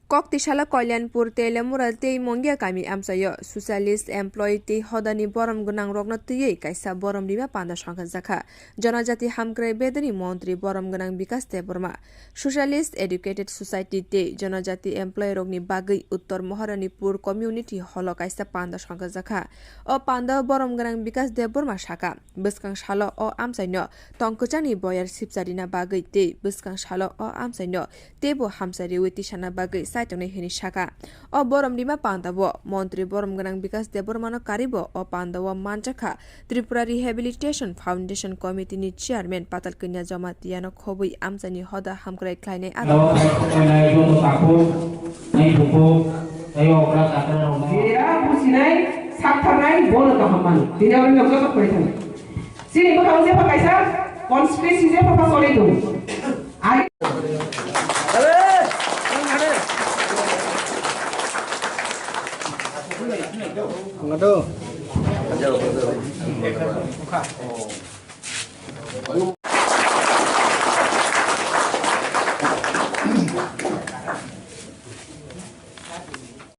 Koktishala Kolyanpur Telemura Tei Mongia Kami Amsayo Socialist Employee Tei Hodani Borom Gunang Rogna Tei Kaisa Borom Lima Panda Shangka Zakha Jonajati Hamkrai Bedani Montri Borom Gunang Bikas Te Burma Socialist Educated Society Tei Jonajati Employee Rogni Bagai Uttor Moharanipur Community Holo Kaisa Panda Shangka Zakha O Panda Borom Gunang Bikas De Burma Shaka Biskang Shalo O Amsaino Tongkuchani Boyar Sipsarina Bagai Tei Biskang Shalo O Amsaino Tebo Hamsari Witishana Bagai Saitone Hini Shaka O Borom Lima Pandavo Montri Borom Ganang Bikas De Bormano Karibo O Pandavo Manchaka Tripura Rehabilitation Foundation Committee ni Chairman Patal Kenya Jamatiano Khobui Amsani Hoda Hamkrai Kleine Adam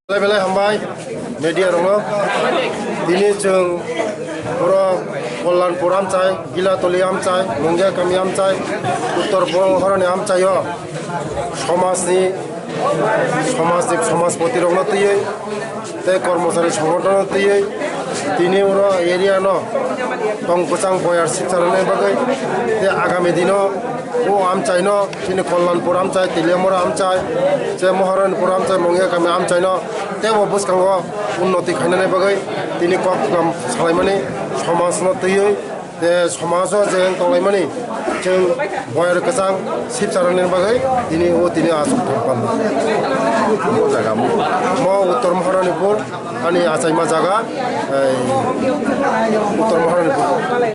Belai hambai media rongo dini jeng pura Kolyanpur amcai gila toli amcai Mongia Kami amcai Uttor Borong amcai yo সমাজপতি রং তৈরি তে কর্মচারী সংগঠন তৈরি তিনি ওরা area ন টংকুচাং বয়ার শিবচারণের বাকে তে আগামী দিন ও আমচাই ন তিনি কল্যাণপুর আমচাই তিলিয়ামরা আমচাই যে মহারানপুর আমচাই মঙ্গিয়া কামি আমচাই ন তেও বুসকাঙ্গ উন্নতি খাইনানের বাকে তিনি কক সালাইমানি সমাজ ন তৈরি তে সমাজ যে তলাইমানি जों बयार गोजां शिबचारণের बागै তিনি आसुक थांपान जागा म उत्तर महारानीपुर आनी आचाइमा जागा उत्तर महारानीपुर